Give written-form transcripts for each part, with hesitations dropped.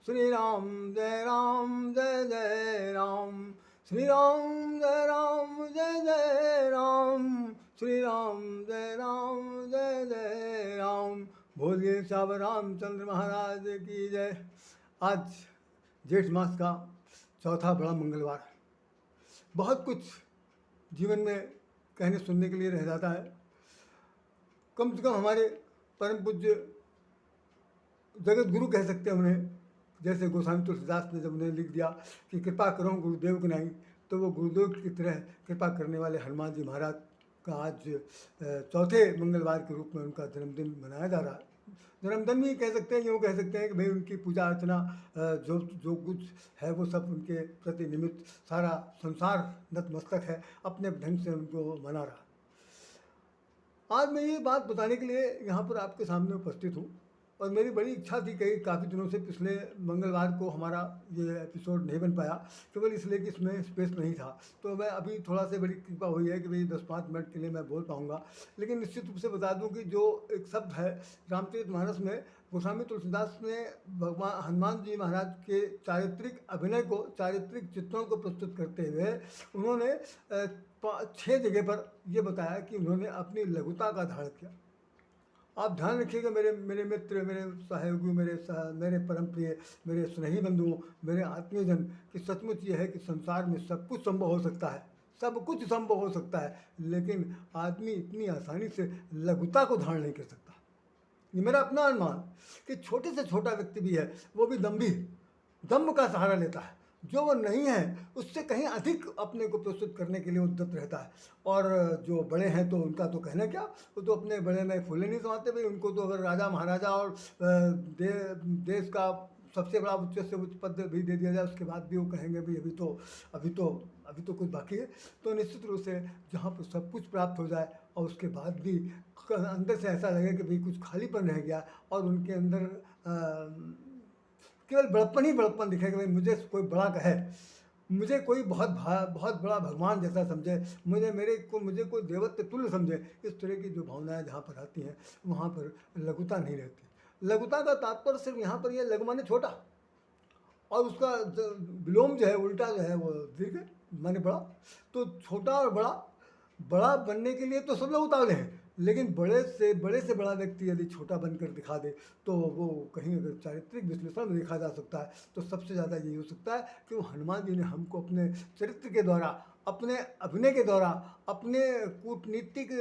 श्री राम जय राम जय जय राम, श्री राम जय राम जय जय राम, श्री राम जय राम जय जय राम। बोलिए साब रामचंद्र महाराज की जय। आज जेठ मास का चौथा बड़ा मंगलवार। बहुत कुछ जीवन में कहने सुनने के लिए रह जाता है। कम से कम हमारे परम पूज्य जगत गुरु कह सकते हैं उन्हें, जैसे गोस्वामी तुलसीदास ने जब उन्हें लिख दिया कि कृपा करो गुरुदेव की नहीं, तो वो गुरुदेव की तरह कृपा करने वाले हनुमान जी महाराज का आज चौथे मंगलवार के रूप में उनका जन्मदिन मनाया जा रहा है। जन्मदिन भी कह सकते हैं, यूँ कह सकते हैं कि भाई उनकी पूजा अर्चना जो जो कुछ है वो सब उनके प्रति निमित्त सारा संसार नतमस्तक है, अपने ढंग से उनको मना रहा। आज मैं ये बात बताने के लिए यहाँ पर आपके सामने उपस्थित हूँ, और मेरी बड़ी इच्छा थी कि काफ़ी दिनों से पिछले मंगलवार को हमारा ये एपिसोड नहीं बन पाया, केवल इसलिए कि इसमें स्पेस नहीं था। तो मैं अभी थोड़ा सा बड़ी कृपा हुई है कि भाई 10-5 मिनट के लिए मैं बोल पाऊँगा। लेकिन निश्चित रूप से बता दूँ कि जो एक शब्द है रामचरितमानस में, गोस्वामी तुलसीदास ने भगवान हनुमान जी महाराज के चारित्रिक अभिनय को, चारित्रिक चित्रों को प्रस्तुत करते हुए उन्होंने 6 जगह पर यह बताया कि उन्होंने अपनी लघुता का धारण किया। आप ध्यान रखिएगा मेरे मित्र, मेरे सहयोगी, मेरे परम प्रिय, मेरे स्नेही बंधुओं, मेरे आत्मीयजन, कि सचमुच ये है कि संसार में सब कुछ संभव हो सकता है, सब कुछ संभव हो सकता है, लेकिन आदमी इतनी आसानी से लघुता को धारण नहीं कर सकता। ये मेरा अपना अनुमान कि छोटे से छोटा व्यक्ति भी है, वो भी दम्भ का सहारा लेता है, जो वो नहीं है उससे कहीं अधिक अपने को प्रस्तुत करने के लिए उद्यत रहता है। और जो बड़े हैं तो उनका तो कहना क्या, वो तो अपने बड़े में फूले नहीं समाते भाई। उनको तो अगर राजा महाराजा और देश का सबसे बड़ा उच्च से उच्च पद भी दे दिया जाए, उसके बाद भी वो कहेंगे भाई अभी तो कुछ बाकी है। तो निश्चित रूप से जहाँ पर सब कुछ प्राप्त हो जाए और उसके बाद भी अंदर से ऐसा लगे कि भाई कुछ खालीपन रह गया, और उनके अंदर केवल बड़प्पन ही बड़प्पन दिखेगा, भाई मुझे कोई बड़ा कहे, मुझे कोई बहुत बड़ा भगवान जैसा समझे, मुझे कोई देवत्व तुल्य समझे। इस तरह की जो भावनाएं जहाँ पर आती हैं वहाँ पर लघुता नहीं रहती। लघुता का तात्पर्य सिर्फ यहाँ पर यह लघु माने छोटा, और उसका विलोम जो है, उल्टा जो है वो दीर्घ माने बड़ा। तो छोटा और बड़ा बनने के लिए तो सब लोग उतावले हैं, लेकिन बड़े से बड़ा व्यक्ति यदि छोटा बनकर दिखा दे तो वो कहीं अगर चारित्रिक विश्लेषण में देखा जा सकता है तो सबसे ज़्यादा यही हो सकता है कि वो हनुमान जी ने हमको अपने चरित्र के द्वारा, अपने अभिनय के द्वारा, अपने कूटनीतिक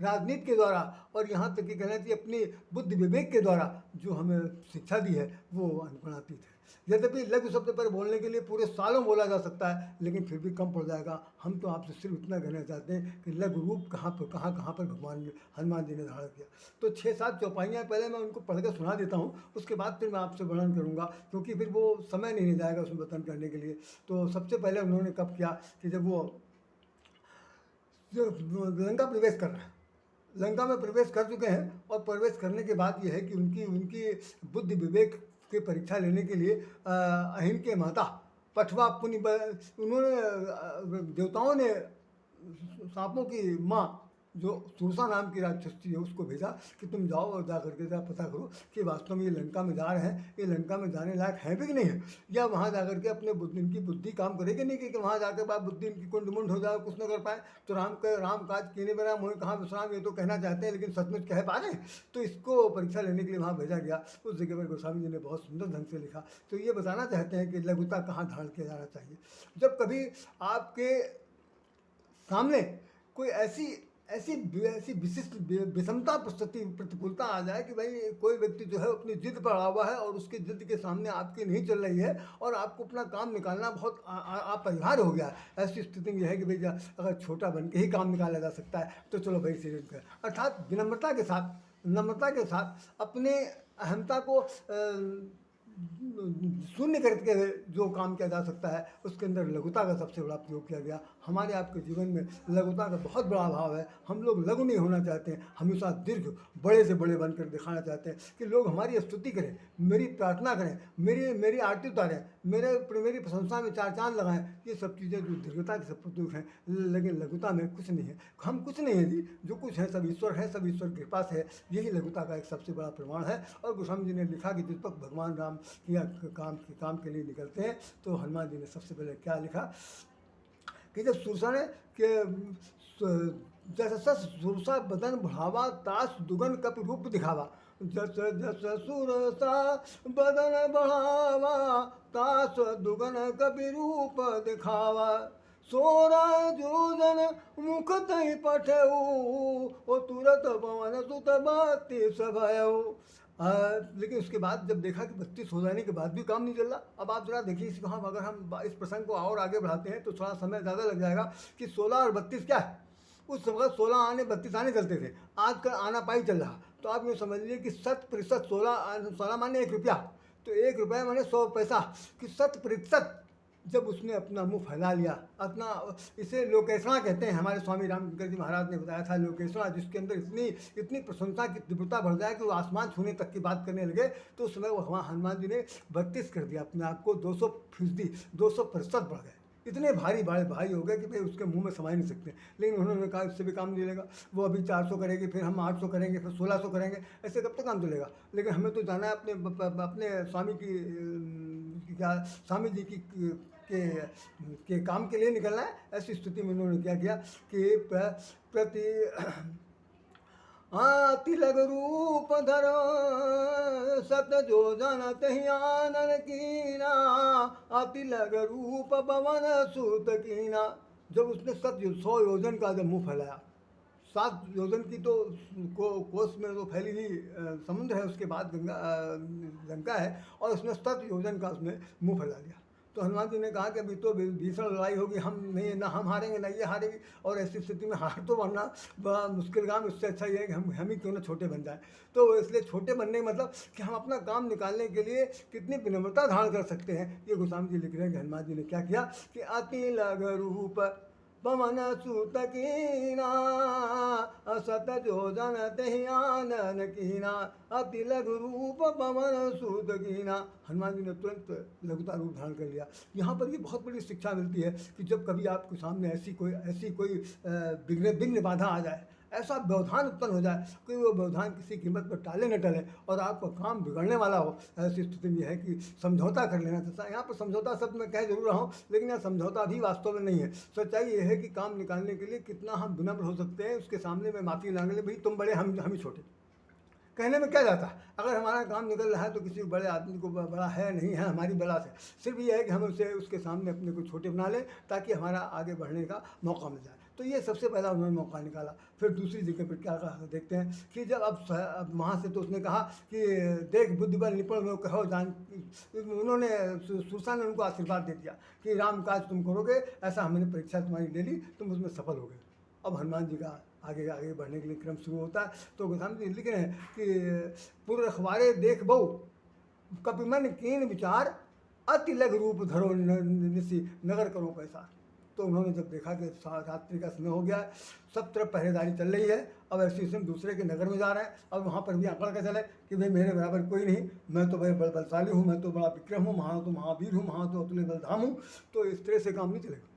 राजनीति के द्वारा, और यहाँ तक कि कहना चाहिए अपनी बुद्धि विवेक के द्वारा जो हमें शिक्षा दी है वो अनुप्राणातीत है। यद्यपि लघु शब्द पर बोलने के लिए पूरे सालों बोला जा सकता है, लेकिन फिर भी कम पड़ जाएगा। हम तो आपसे सिर्फ इतना कहना चाहते हैं कि लघु रूप कहाँ पर भगवान हनुमान जी ने धारण किया। तो 6-7 चौपाइयाँ पहले मैं उनको पढ़ कर सुना देता हूँ, उसके बाद फिर मैं आपसे वर्णन करूँगा, क्योंकि फिर वो समय नहीं रह जाएगा उसमें वर्णन करने के लिए। तो सबसे पहले उन्होंने कब किया कि जब वो लंका प्रवेश कर रहे हैं, लंका में प्रवेश कर चुके हैं, और प्रवेश करने के बाद ये है कि उनकी बुद्धि विवेक की परीक्षा लेने के लिए अहिन के माता पठवा पुनि, उन्होंने देवताओं ने सांपों की माँ जो सुरसा नाम की राक्षस थी उसको भेजा कि तुम जाओ और जा करके पता करो कि वास्तव में ये लंका में जा रहे हैं, ये लंका में जाने लायक हैं भी कि नहीं है, या वहाँ जा करके अपने इनकी बुद्धि काम करेगी नहीं कि वहाँ जाकर बाद बुद्धि इनकी कुंड हो जाए, कुछ न कर पाए। तो राम काज कीने मेरा मोह कहाँ विश्राम, ये तो कहना चाहते हैं लेकिन सचमुच कह पा रहे हैं। तो इसको परीक्षा लेने के लिए वहाँ भेजा गया। उस जगह पर गोस्वामी जी ने बहुत सुंदर ढंग से लिखा। तो ये बताना चाहते हैं कि लघुता कहाँ धारण किया जाना चाहिए। जब कभी आपके सामने कोई ऐसी विशिष्ट विषमता प्रतिकूलता आ जाए कि भाई कोई व्यक्ति जो है अपनी जिद पर अड़ा हुआ है और उसकी जिद के सामने आपकी नहीं चल रही है और आपको अपना काम निकालना बहुत अपरिहार्य हो गया है, ऐसी स्थिति में यह है कि भाई अगर छोटा बन के ही काम निकाला जा सकता है तो चलो भाई सीरियस कर, अर्थात नम्रता के साथ अपने अहमता को शून्य करके जो काम किया जा सकता है उसके अंदर लघुता का सबसे बड़ा प्रयोग किया गया। हमारे आपके जीवन में लघुता का बहुत बड़ा अभाव है। हम लोग लघु नहीं होना चाहते हैं, हमेशा दीर्घ बड़े से बड़े बनकर दिखाना चाहते हैं कि लोग हमारी स्तुति करें, मेरी प्रार्थना करें, मेरी आरती उतारें, मेरी प्रशंसा में 4 चांद लगाएं। ये सब चीज़ें जो दीर्घता के सब प्रतीक हैं, लेकिन लघुता में कुछ नहीं है। हम कुछ नहीं है जी, जो कुछ है सब ईश्वर है, सब ईश्वर की कृपा से है। यही लघुता का एक सबसे बड़ा प्रमाण है। और गोस्वामी जी ने लिखा कि जिस वक्त भगवान राम काम के लिए निकलते हैं। तो हनुमान जी ने सबसे पहले क्या लिखा कि जब सुरसा ने कि जस जस सुरसा बदन बढ़ावा तास दुगन कप रूप दिखावा। जस जस सुरसा बदन बढ़ावा तास दुगन कपि रूप दिखावा। सोरा जोजन मुख तई पठऊ ओ तुरत पवन सुत बत्तीस भयऊ। लेकिन उसके बाद जब देखा कि 32 हो जाने के बाद भी काम नहीं चल रहा, अब आप जरा देखिए इस वहाँ अगर हम इस प्रसंग को और आगे बढ़ाते हैं तो थोड़ा समय ज़्यादा लग जाएगा कि 16 और 32 क्या है। उस वक्त 16 आने 32 आने चलते थे, आजकल आना पाई चल रहा। तो आप ये समझ लीजिए कि 100% 16 माने 1 रुपया, तो 1 रुपया माने 100 पैसा कि 100% जब उसने अपना मुंह फैला लिया अपना, इसे लोकेशना कहते हैं। हमारे स्वामी रामशंकर जी महाराज ने बताया था लोकेशना, जिसके अंदर इतनी प्रशंसा की तीव्रता बढ़ जाए कि वो आसमान छूने तक की बात करने लगे। तो उस समय वो हनुमान जी ने 32 कर दिया अपने आप को, 200%, 200% बढ़ गए। इतने भारी भारी हो गए कि भाई उसके मुंह में समा ही नहीं सकते। लेकिन उन्होंने कहा इससे भी काम नहीं चलेगा, वो अभी 400 करेगी, फिर हम 800 करेंगे, फिर 1600 करेंगे, ऐसे कब तक काम चलेगा। लेकिन हमें तो जाना है अपने स्वामी की क्या स्वामी जी की के काम के लिए निकलना है। ऐसी स्थिति में उन्होंने क्या किया कि प्रति तिलक रूप धरो सत जो जन तहि आनन कीना तिलक रूप पवन सुत कीना। जब उसने 100 योजन का जब मुँह फैलाया, 7 योजन की तो कोस में तो फैली हुई समुद्र है, उसके बाद लंका है, और उसने 7 योजन का उसने मुँह फैला लिया। तो हनुमान जी ने कहा कि अभी तो भीषण लड़ाई होगी, हम नहीं, ना हम हारेंगे ना ये हारेगी, और ऐसी स्थिति में हार तो बनना बड़ा मुश्किल काम। इससे अच्छा ये है कि हम ही क्यों ना छोटे बन जाएं। तो इसलिए छोटे बनने का मतलब कि हम अपना काम निकालने के लिए कितनी विनम्रता धारण कर सकते हैं। ये गोस्वामी जी लिख रहे हैं कि हनुमान जी ने क्या किया कि अति लघु रूप पवन सुत कीना असत जो जन तहि आनन कीना अति लघु रूप पवन सुत कीना। हनुमान जी ने तुरंत लघुता रूप धारण कर लिया। यहाँ पर ये बहुत बड़ी शिक्षा मिलती है कि जब कभी आपके सामने ऐसी कोई विघ्न बाधा आ जाए, ऐसा व्यवधान उत्पन्न हो जाए कि वो व्यवधान किसी कीमत पर टाले न टले और आपका काम बिगड़ने वाला हो, ऐसी स्थिति में है कि समझौता कर लेना चाहिए। यहाँ पर समझौता शब्द मैं कह जरूर रहा हूँ, लेकिन यह समझौता भी वास्तव में नहीं है। सच्चाई ये है कि काम निकालने के लिए कितना हम विनम्र हो सकते हैं, उसके सामने में माफ़ी मांग ले, भाई तुम बड़े हम ही छोटे, कहने में क्या जाता है। अगर हमारा काम निकल रहा है तो किसी बड़े आदमी को बड़ा है नहीं है हमारी बड़ा से, सिर्फ ये है कि हम उसके सामने अपने को छोटे बना लें ताकि हमारा आगे बढ़ने का मौका मिल जाए। तो ये सबसे पहला उन्होंने मौका निकाला। फिर दूसरी जगह पर क्या कहा देखते हैं कि जब अब वहाँ से तो उसने कहा कि देख बुद्धि बल निपुण में कहो जान, उन्होंने सुरसा ने उनको आशीर्वाद दे दिया कि राम काज तुम करोगे, ऐसा हमने परीक्षा तुम्हारी ले ली, तुम उसमें सफल हो गए। अब हनुमान जी का आगे बढ़ने के लिए क्रम शुरू होता है। तो गोस्वामी जी लिख रहे हैं कि पुर रखवारे देख बहु कपिमन कीन विचार अति लघु रूप धरो निसी नगर करो पैसा। तो उन्होंने जब देखा कि रात्रि का समय हो गया, सब तरफ पहरेदारी चल रही है, अब ऐसे हम दूसरे के नगर में जा रहे हैं, अब वहाँ पर भी आंकड़ का चले कि भाई मेरे बराबर कोई नहीं, मैं तो भाई बलशाली हूँ, मैं तो बड़ा विक्रम हूँ, वहाँ तो महावीर हूँ, वहाँ तो अतुल्य बलधाम हूँ। तो इस तरह से काम नहीं चलेगा।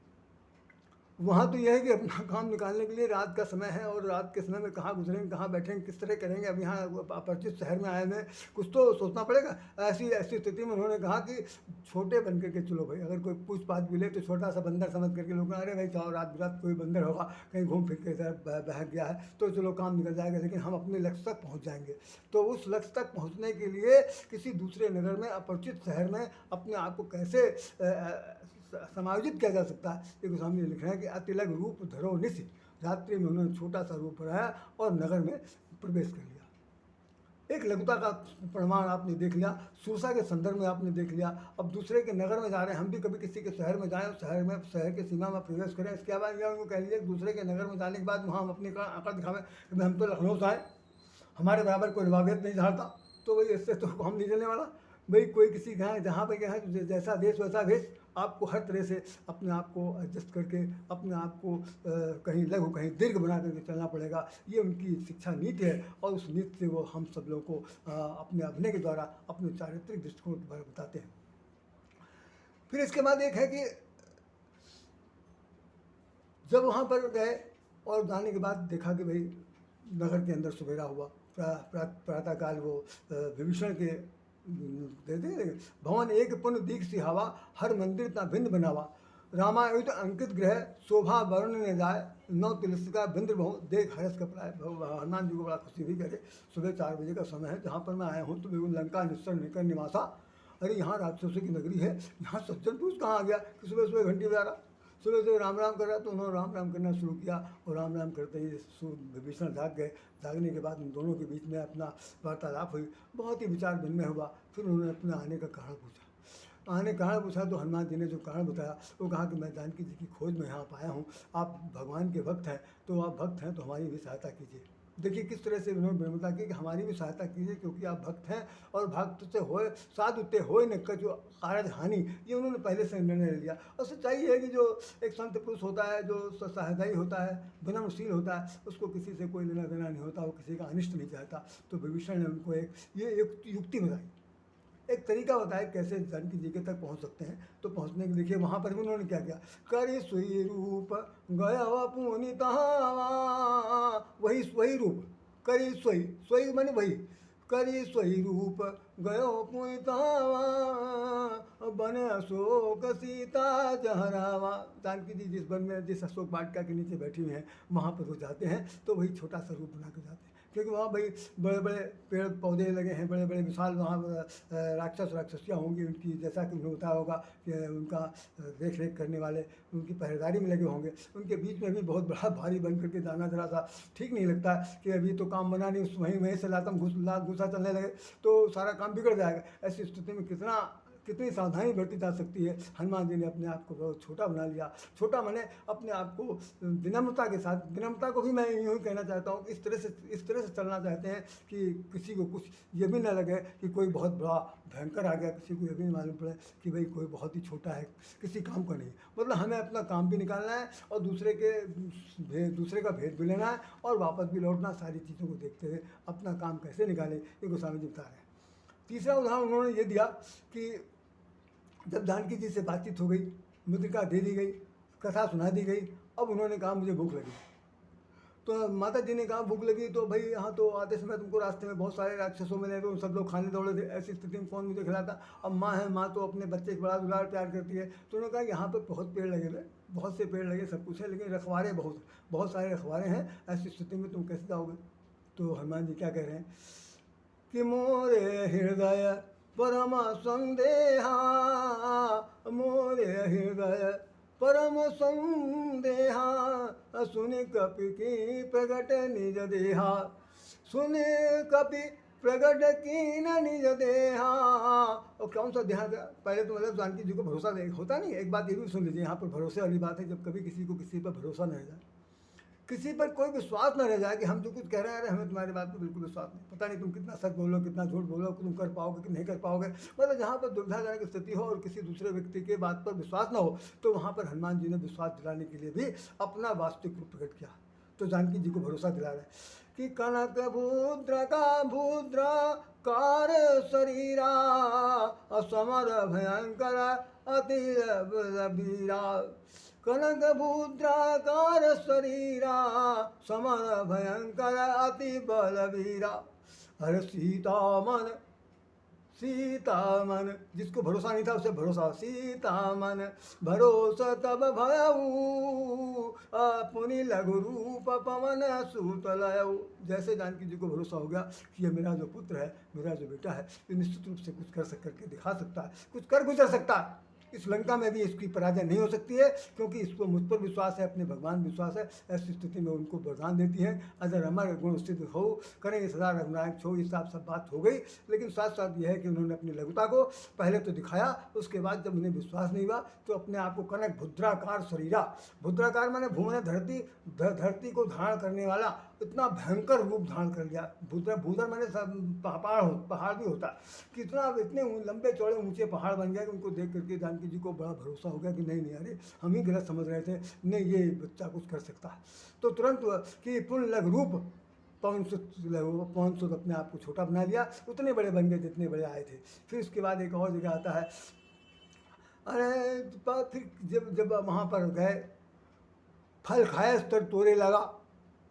वहाँ तो यह है कि अपना काम निकालने के लिए रात का समय है, और रात के समय में कहाँ गुजरेंगे, कहाँ बैठेंगे, किस तरह करेंगे। अब यहाँ अपरिचित शहर में आए हैं, कुछ तो सोचना पड़ेगा। ऐसी स्थिति में उन्होंने कहा कि छोटे बन करके चलो भाई, अगर कोई पूछ पाछ भी ले तो छोटा सा बंदर समझ करके लोग, अरे भाई चाहो रात बिरात कोई बंदर होगा कहीं घूम फिर के इधर बहक गया है तो चलो काम निकल जाएगा, लेकिन हम अपने लक्ष्य तक पहुँच जाएंगे। तो उस लक्ष्य तक पहुँचने के लिए किसी दूसरे नगर में, अपरिचित शहर में अपने आप को कैसे समायोजित किया जा सकता है। ये गोस्वामी जी लिख रहे हैं कि अतिलघ रूप धरो निशि। रात्रि में उन्होंने छोटा सा रूप बनाया और नगर में प्रवेश कर लिया। एक लघुता का प्रमाण आपने देख लिया, सुरसा के संदर्भ में आपने देख लिया। अब दूसरे के नगर में जा रहे हैं, हम भी कभी किसी के शहर में जाएं, शहर के सीमा में प्रवेश करें, इसके बाद यह उनको कह लीजिए दूसरे के नगर में जाने के बाद वहाँ हम अपनी आंकड़ा दिखावें कि हम तो लखनऊ से आए, हमारे बराबर कोई रिवायत नहीं झाड़ता, तो भाई इससे तो काम नहीं चलने वाला। भाई कोई किसी का जहाँ पर गया है, जैसा देश वैसा भेष, आपको हर तरह से अपने आप को एडजस्ट करके अपने आप को कहीं लघु कहीं दीर्घ बना करके चलना पड़ेगा। ये उनकी शिक्षा नीति है, और उस नीति से वो हम सब लोगों को अपने अभिनय के द्वारा अपने चारित्रिक दृष्टिकोण के बारे में बताते हैं। फिर इसके बाद एक है कि जब वहाँ पर गए और जाने के बाद देखा कि भाई नगर के अंदर सवेरा हुआ, प्रातःकाल वो विभीषण के देते भवन एक पुण्य दीख सिहावा, हर मंदिर ता भिन्न बनावा। रामायुध अंकित ग्रह, शोभा वर्ण ने जाए, नौ तिलस्का बिंद्र बहु, देख हर्ष कपड़ाए। हनुमान जी को बड़ा खुशी भी करे। सुबह 4 बजे का समय है, जहाँ पर मैं आया हूँ तो बिल्कुल लंका निश्चर निकर निवासा। अरे यहाँ राक्षसों की नगरी है, यहाँ सज्जन पुरुष कहाँ आ गया कि सुबह सुबह घंटी बजा रहा। सुबह सुबह राम राम कर रहा, तो उन्होंने राम राम करना शुरू किया। और राम राम करते ही विभीषण जाग गए। जागने के बाद उन दोनों के बीच में अपना वार्तालाप हुई, बहुत ही विचार विनिमय हुआ। फिर उन्होंने अपने आने का कारण पूछा। आने कारण पूछा तो हनुमान जी ने जो कारण बताया, वो कहा कि मैं जानकी जी की खोज में यहाँ आया हूँ, आप भगवान के भक्त हैं, तो आप भक्त हैं तो हमारी भी सहायता कीजिए। देखिए किस तरह से उन्होंने विनम्रता की कि हमारी भी सहायता कीजिए, क्योंकि आप भक्त हैं और भक्त से होए साधु ते होए न जो कारज हानि, ये उन्होंने पहले से निर्णय ले लिया। और सच्चाई है कि जो एक संत पुरुष होता है, जो सहायदाई होता है, विनम्रशील होता है, उसको किसी से कोई लेना देना नहीं होता, वो किसी का अनिष्ट नहीं चाहता। तो विभीषण ने उनको एक युक्ति बताई, एक तरीका बताया कैसे जानकी जी के तक पहुंच सकते हैं। तो पहुंचने के देखिए वहाँ पर भी उन्होंने क्या किया, करी सुई रूप गया पुनि तहावा, वही रूप, करी सोई, सोई माने वही, करी सोई रूप गयो पुनि तहावा, बन अशोक सीता जहरावा। जानकी जी जिस वन में, जिस अशोक वाटिका के नीचे बैठी हुई हैं, वहाँ पर वो जाते हैं तो वही छोटा सा रूप बना के जाते हैं, क्योंकि वहाँ भाई बड़े बड़े पेड़ पौधे लगे हैं, बड़े बड़े विशाल वहाँ राक्षसियाँ होंगी उनकी, जैसा कि उन्हें बताया होगा कि उनका देख रेख करने वाले उनकी पहरेदारी में लगे होंगे। उनके बीच में भी बहुत बड़ा भारी बन करके जाना जरा सा ठीक नहीं लगता कि अभी तो काम बना नहीं, वहीं से लातम घुसा चलने लगे तो सारा काम बिगड़ जाएगा। ऐसी स्थिति में कितनी सावधानी बरती जा सकती है। हनुमान जी ने अपने आप को बहुत छोटा बना लिया। छोटा माने अपने आप को विनम्रता के साथ, विनम्रता को भी मैं यूँ ही कहना चाहता हूँ, इस तरह से चलना चाहते हैं कि किसी को कुछ ये भी ना लगे कि कोई बहुत बड़ा भयंकर आ गया, किसी को ये भी नहीं मालूम पड़े कि भाई कोई बहुत ही छोटा है, किसी काम का नहीं। मतलब हमें अपना काम भी निकालना है और दूसरे का भेद भी लेना है और वापस भी लौटना। सारी चीज़ों को देखते हुए अपना काम कैसे निकालें, ये गोस्वामी जी बता रहे हैं। तीसरा उदाहरण उन्होंने ये दिया कि जब जानकी जी से बातचीत हो गई, मुद्रिका दे दी गई, कथा सुना दी गई, अब उन्होंने कहा मुझे भूख लगी। तो माता जी ने कहा भूख लगी तो भाई यहाँ तो आते समय तुमको रास्ते में बहुत सारे राक्षसों मिले, तो सब लोग खाने दौड़े थे, ऐसी स्थिति में कौन मुझे खिलाता। अब माँ है, माँ तो अपने बच्चे के बड़ा दुलार प्यार करती है। तो उन्होंने कहा यहाँ पर बहुत पेड़ लगे हुए, बहुत से पेड़ लगे, सब कुछ है, लेकिन रखवारे बहुत सारे रखवारे हैं, ऐसी स्थिति में तुम कैसे जाओगे। तो हनुमान जी क्या कह रहे हैं कि मोरे हृदय परम संदेहा, मोरे हृदय परम संदेहा, सुनि कपि की प्रगट निज देहा, सुनि कपि प्रगट की न निज देहा। और कौन सा ध्यान, पहले तो मतलब जानकी जी को भरोसा होता नहीं। एक बात ये भी सुन लीजिए, यहाँ पर भरोसे वाली बात है, जब कभी किसी को किसी पर भरोसा न रह जाए, किसी पर कोई विश्वास न रह जाए कि हम जो कुछ कह रहे हैं हमें तुम्हारी बात पर बिल्कुल विश्वास नहीं, पता नहीं तुम कितना सच बोलो कितना झूठ बोलो, तुम कर पाओगे कि नहीं कर पाओगे। मतलब जहाँ पर दुविधाजनक स्थिति हो और किसी दूसरे व्यक्ति के बात पर विश्वास न हो, तो वहाँ पर हनुमान जी ने विश्वास दिलाने के लिए भी अपना वास्तविक रूप प्रकट किया। तो जानकी जी को भरोसा दिला रहे कि कनक भूद्र का भूद्र कार शरीरा, असमर भयंकर अति वीरा, कनक भूद्राकार शरीरा, समर भयंकर अति बलवीरा। अरे सीता मन, जिसको भरोसा नहीं था उसे भरोसा, सीता मन भरोसा तब भयऊ, पुनि लघु रूप पवन सूत लयऊ। जैसे जानकी जी को भरोसा हो गया कि ये मेरा जो पुत्र है, मेरा जो बेटा है, ये निश्चित रूप से कुछ करके दिखा सकता है, कुछ कर गुजर सकता है, इस लंका में भी इसकी पराजय नहीं हो सकती है, क्योंकि इसको मुझ पर विश्वास है, अपने भगवान विश्वास है। ऐसी स्थिति में उनको वरदान देती हैं, अजर अमर गुण स्थित हो, करें सदा रघुनायक छो। ये सब बात हो गई, लेकिन साथ साथ यह है कि उन्होंने अपनी लघुता को पहले तो दिखाया, उसके बाद जब उन्हें विश्वास नहीं हुआ तो अपने आप को कनक भुद्राकार शरीरा, भुद्राकार माने भूमि धरती को धारण करने वाला इतना भयंकर रूप धारण कर लिया। भूधर माने पहाड़ भी होता है, कितना इतने लंबे चौड़े ऊंचे पहाड़ बन गया कि उनको देख करके जानकी जी को बड़ा भरोसा हो गया कि नहीं अरे हम ही गलत समझ रहे थे, नहीं ये बच्चा कुछ कर सकता है। तो तुरंत कि पुण्य लघु रूप पवन सुत अपने आप को छोटा बना लिया, उतने बड़े बन गए जितने बड़े आए थे। फिर उसके बाद एक और जगह आता है, अरे फिर जब वहाँ पर गए, फल खाए स्तर तोड़े लगा,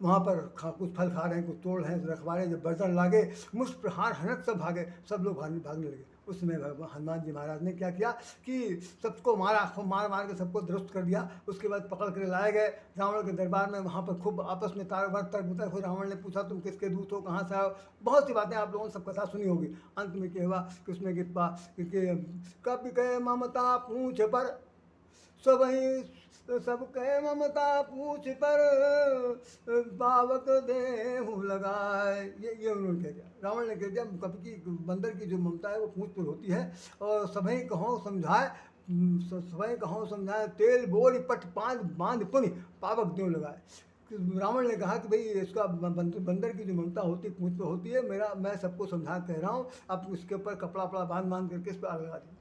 वहाँ पर कुछ फल खा रहे हैं, कुछ तोड़ रहे हैं, रखवारे जब बर्तन लागे मुष्ट प्रहार हनक सब भागे, सब लोग भागने लगे। उस समय हनुमान जी महाराज ने क्या किया कि सबको मारा, खूब मार मार के सबको दुरुस्त कर दिया। उसके बाद पकड़ कर लाए गए रावण के दरबार में। वहाँ पर खूब आपस में तारबार तर्क फिर रावण ने पूछा तुम किसके दूत हो, कहाँ से आओ, बहुत सी बातें आप लोगों ने सब कथा सुनी होगी। अंत में क्या हुआ कि उसमें कब गए ममता पूछ पर सब कहे ममता पूछ पर पावक देहु लगाए। ये उन्होंने कह दिया, रावण ने कह दिया कभी की बंदर की जो ममता है वो पूछ पर होती है, और सभी कहो समझाए तेल बोल पट बांध पुनि पावक देहु लगाए। रावण ने कहा कि भाई इसका बंदर की जो ममता होती है पूछ पर होती है, मैं सबको समझा कह रहा हूँ, अब इसके ऊपर कपड़ा बांध करके इस पर आग लगा दी।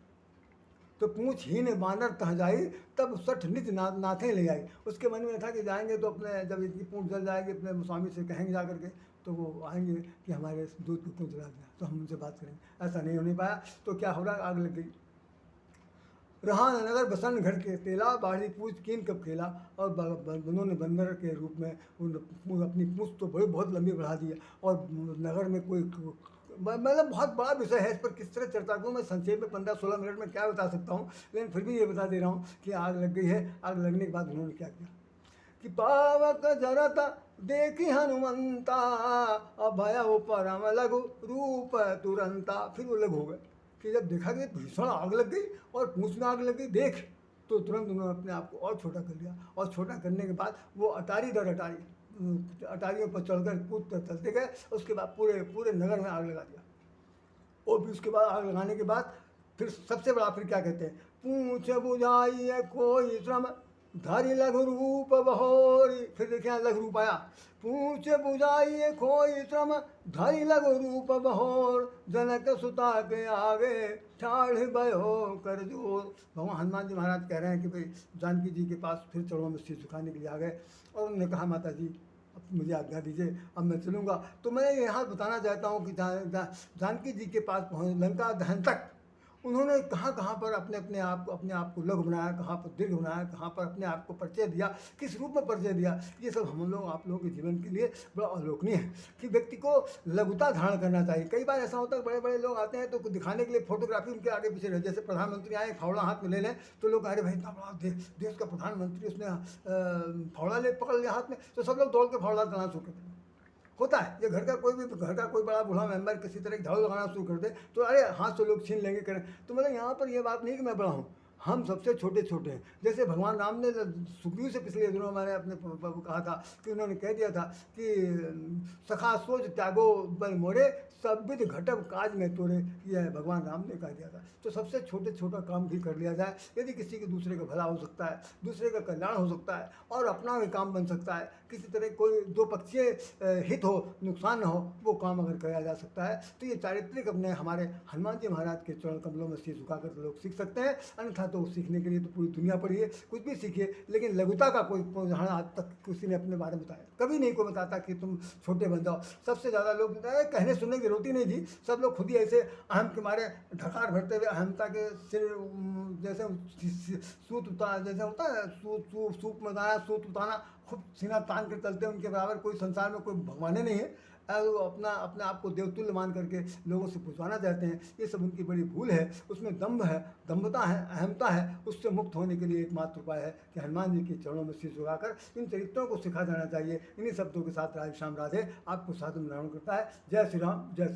तो पूछ ही ने बानर तह जाई, तब 60 नित नाथें ले आई। उसके मन में था कि जाएंगे तो अपने जब इनकी पूंछ जल जाएगी अपने स्वामी से कहेंगे जा करके, तो वो आएंगे कि हमारे दूध को क्यों जला दिया, तो हम उनसे बात करेंगे। ऐसा नहीं होने पाया। तो क्या हो रहा, आग लग गई। रहा नगर बसन घर के तेला, बाढ़ी पूछ कीन कब खेला। और उन्होंने बंदर के रूप में अपनी पूछ तो बहुत लंबी बढ़ा दी, और नगर में कोई मतलब बहुत बड़ा विषय है, इस पर किस तरह चर्चा करूँ। मैं संक्षेप में 15-16 मिनट में क्या बता सकता हूँ, लेकिन फिर भी ये बता दे रहा हूँ कि आग लग गई है। आग लगने के बाद उन्होंने क्या किया कि पावक जरत देखी हनुमंता, अभय परम लघु रूप तुरंता। फिर वो लघु हो गए कि जब देखा कि भीषण आग लग गई और पूंछ में आग लग गई देख, तो तुरंत उन्होंने अपने आप को और छोटा कर लिया। और छोटा करने के बाद वो अटारी दर अटारियों पर चढ़कर कूद कर चलते गए। उसके बाद पूरे नगर में आग लगा दिया। और फिर उसके बाद आग लगाने के बाद फिर सबसे बड़ा फिर क्या कहते हैं, पूछ बुझाई कोई श्रम धरि लघु रूप बहोरी। फिर देखिए लघु रूप आया, पूछ बुझाई कोई श्रम धरि लघु रूप बहोर, जनक सुता के आगे ठाढ़ भयो कर जोर। भगवान हनुमान जी महाराज कह रहे हैं कि भाई जानकी जी के पास फिर चरणों में सिर झुकाने के लिए आ गए, और उन्होंने कहा माता जी अब मुझे आज्ञा दीजिए, अब मैं चलूँगा। तो मैं यहाँ बताना चाहता हूँ कि जानकी जी के पास पहुँच लंका दहन तक उन्होंने कहाँ पर अपने आप को लघु बनाया, कहाँ पर दीर्घ बनाया, कहाँ पर अपने आप को परिचय दिया, किस रूप में परिचय दिया। ये सब हम लोग आप लोगों के जीवन के लिए बड़ा अवलोकनीय है कि व्यक्ति को लघुता धारण करना चाहिए। कई बार ऐसा होता है बड़े बड़े लोग आते हैं तो दिखाने के लिए फोटोग्राफी उनके आगे पीछे रहे। जैसे प्रधानमंत्री आए फावड़ा हाथ में ले लें तो लोग अरे भाई इतना बड़ा देश का प्रधानमंत्री, उसने फावड़ा पकड़ लिया हाथ में, तो सब लोग दौड़ के फावड़ा चलाना शुरू करते हैं। होता है ये घर का कोई बड़ा बूढ़ा मेंबर किसी तरह की झाड़ू लगाना शुरू कर दे तो अरे हाथ से लोग छीन लेंगे करें। तो मतलब यहाँ पर ये बात नहीं कि मैं बड़ा हूँ, हम सबसे छोटे हैं। जैसे भगवान राम ने सुग्रीव से पिछले दिनों मैंने अपने प्रभु कहा था कि उन्होंने कह दिया था कि सखा सोच त्यागो बल मोरे, सब विध घटब काज में तोड़े। यह भगवान राम ने कह दिया था। तो सबसे छोटा काम भी कर लिया जाए, यदि किसी के दूसरे का भला हो सकता है, दूसरे का कल्याण हो सकता है और अपना भी काम बन सकता है, किसी तरह कोई दो पक्षीय हित हो, नुकसान न हो, वो काम अगर किया जा सकता है तो ये चारित्रिक अपने हमारे हनुमान जी महाराज के चरण कमलों में सिर झुकाकर लोग सीख सकते हैं। अन्यथा तो सीखने के लिए तो पूरी दुनिया पड़ी है, कुछ भी सीखिए, लेकिन लघुता का कोई उदाहरण आज तक किसी ने अपने बारे में बताया कभी नहीं। कोई बताता कि तुम छोटे बन जाओ। सबसे ज़्यादा लोग कहने सुनने की रोटी नहीं जी, सब लोग खुद ही ऐसे अहम के मारे ढकार भरते हुए अहमता के सिर जैसे सूत उतार जैसे होता है सूप में दाना सूत उतारना, खूब सीना तान कर चलते हैं। उनके बराबर कोई संसार में कोई भगवान नहीं है। वो अपने आप को देवतुल्य मान करके लोगों से पूछवाना चाहते हैं। ये सब उनकी बड़ी भूल है। उसमें दम्भ है, दम्भता है, अहमता है। उससे मुक्त होने के लिए एकमात्र उपाय है कि हनुमान जी के चरणों में सिर झुकाकर इन चरित्रों को सिखा जाना चाहिए। इन्हीं शब्दों के साथ राधे श्याम राधे आपको साधु नारायण करता है। जय श्री राम, जय